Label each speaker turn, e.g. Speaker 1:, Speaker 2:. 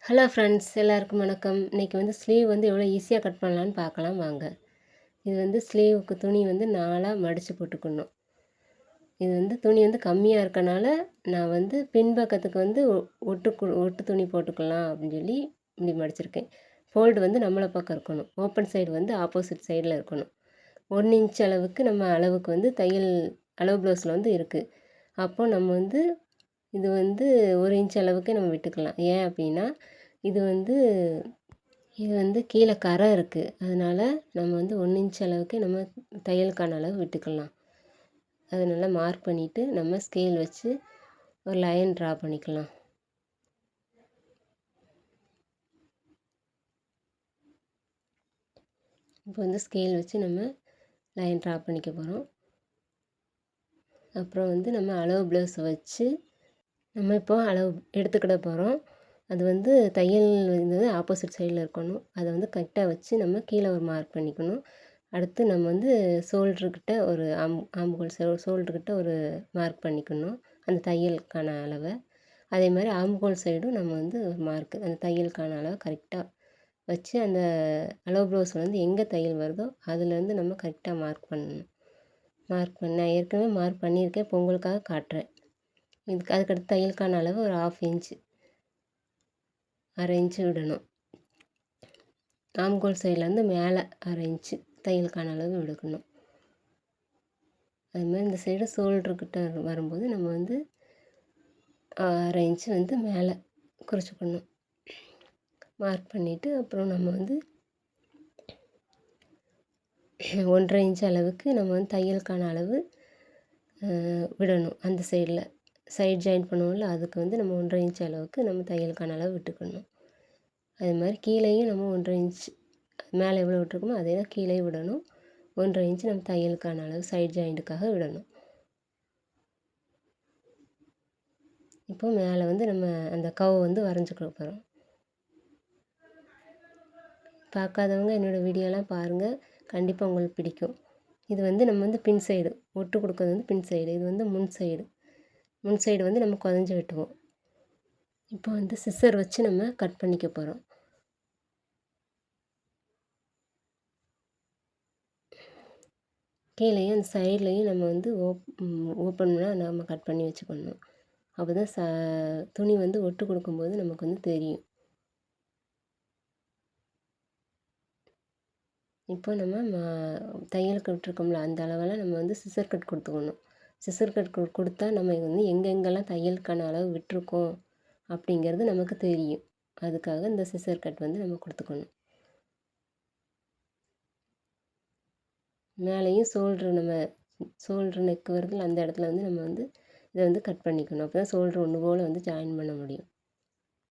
Speaker 1: Hello friends, எல்லாருக்கும் வணக்கம். இன்றைக்கி வந்து ஸ்லீவ் வந்து எவ்வளோ ஈஸியாக கட் பண்ணலான்னு பார்க்கலாம் வாங்க. இது வந்து ஸ்லீவுக்கு துணி வந்து 4ஆ மடித்து போட்டுக்கணும். இது வந்து துணி வந்து கம்மியாக இருக்கனால நான் வந்து பின்பக்கத்துக்கு வந்து ஒட்டு துணி போட்டுக்கலாம் அப்படின்னு சொல்லி இப்படி மடிச்சிருக்கேன். ஃபோல்டு வந்து நம்மளை பக்கம் இருக்கணும். ஓப்பன் சைடு வந்து ஆப்போசிட் சைடில் இருக்கணும். 1 இன்ச் அளவுக்கு நம்ம அளவுக்கு வந்து தையல் அளவு ப்ளவுஸில் வந்து இருக்குது. அப்போது நம்ம வந்து இது வந்து 1 இன்ச் அளவுக்கு நம்ம விட்டுக்கலாம். ஏன் அப்படின்னா இது வந்து கீழே கரை இருக்குது. அதனால் நம்ம வந்து 1 இன்ச் அளவுக்கு நம்ம தையலுக்கான அளவு விட்டுக்கலாம். அதை நல்லா மார்க் பண்ணிவிட்டு நம்ம ஸ்கேல் வச்சு ஒரு லைன் ட்ரா பண்ணிக்கலாம். இப்போ வந்து ஸ்கேல் வச்சு நம்ம லைன் ட்ரா பண்ணிக்க போகிறோம். அப்புறம் வந்து நம்ம அளவு ப்ளவுஸை வச்சு நம்ம இப்போ அளவு எடுத்துக்கிட போகிறோம். அது வந்து தையல் வந்து ஆப்போசிட் சைடில் இருக்கணும். அதை வந்து கரெக்டாக வச்சு நம்ம கீழே ஒரு மார்க் பண்ணிக்கணும். அடுத்து நம்ம வந்து ஷோல்ட்ருக்கிட்ட ஒரு ஆம்ஹோல் ஷோல்ட்ருக்கிட்ட ஒரு மார்க் பண்ணிக்கணும் அந்த தையலுக்கான அளவை. அதே மாதிரி ஆம்ஹோல் சைடும் நம்ம வந்து ஒரு மார்க்கு அந்த தையலுக்கான அளவை கரெக்டாக வச்சு அந்த அளவு ப்ளவுஸில் வந்து எங்கே தையல் வருதோ அதுலேருந்து நம்ம கரெக்டாக மார்க் பண்ணணும். நான் ஏற்கனவே மார்க் பண்ணியிருக்கேன். இப்போ உங்களுக்காக காட்டுறேன். அதுக்கடுத்து தையலுக்கான அளவு ஒரு 1/2 இன்ச்சு 1/2 இன்ச்சு விடணும். ஆம்கோல் சைட்லேருந்து மேலே 1/2 இன்ச்சு தையலுக்கான அளவு எடுக்கணும். அதுமாதிரி இந்த சைடு ஷோல்ட்ருக்கிட்ட வரும்போது நம்ம வந்து 1/2 இன்ச்சு வந்து மேலே குறிச்சிக்கணும். மார்க் பண்ணிவிட்டு அப்புறம் நம்ம வந்து 1/2 இன்ச் அளவுக்கு நம்ம வந்து தையலுக்கான அளவு விடணும். அந்த சைட் ஜாயின் பண்ணுவோம்ல, அதுக்கு வந்து நம்ம 1/2 இன்ச் அளவுக்கு நம்ம தையலுக்கான அளவு விட்டுக்கணும். அது மாதிரி கீழேயும் நம்ம 1/2 இன்ச் மேலே எவ்வளோ விட்டுருக்கோமோ அதே தான் கீழே விடணும். 1/2 இன்ச் நம்ம தையலுக்கான அளவு சைட் ஜாயிண்ட்டுக்காக விடணும். இப்போ மேலே வந்து நம்ம அந்த கவ் வந்து வரைஞ்சிக்க போகிறோம். பார்க்காதவங்க என்னோடய வீடியோலாம் பாருங்கள், கண்டிப்பாக உங்களுக்கு பிடிக்கும். இது வந்து நம்ம வந்து பின் சைடு ஒட்டு கொடுக்கறது வந்து பின் சைடு, இது வந்து முன் சைடு வந்து நம்ம குதஞ்சி வெட்டுவோம். இப்போ வந்து சிசர் வச்சு நம்ம கட் பண்ணிக்க போகிறோம். கீழேயும் அந்த சைட்லேயும் நம்ம வந்து ஓப்பனாக நம்ம கட் பண்ணி வச்சுக்கணும். அப்போ தான் துணி வந்து ஒட்டு கொடுக்கும்போது நமக்கு வந்து தெரியும். இப்போ நம்ம தையலுக்கு விட்டுருக்கோம்ல அந்த அளவெல்லாம் நம்ம வந்து சிசர் கட் கொடுத்துக்கணும். சிசர் கட் கொடுத்தா நம்ம வந்து எங்கெங்கெல்லாம் தையலுக்கான அளவு விட்டுருக்கோம் அப்படிங்கிறது நமக்கு தெரியும். அதுக்காக இந்த சிசர் கட் வந்து நம்ம கொடுத்துக்கணும். மேலேயும் ஷோல்ட்ரு நெக் வருதுல அந்த இடத்துல வந்து நம்ம வந்து இதை வந்து கட் பண்ணிக்கணும். அப்போ தான் ஷோல்ட்ரு ஒன்று போல் வந்து ஜாயின் பண்ண முடியும்.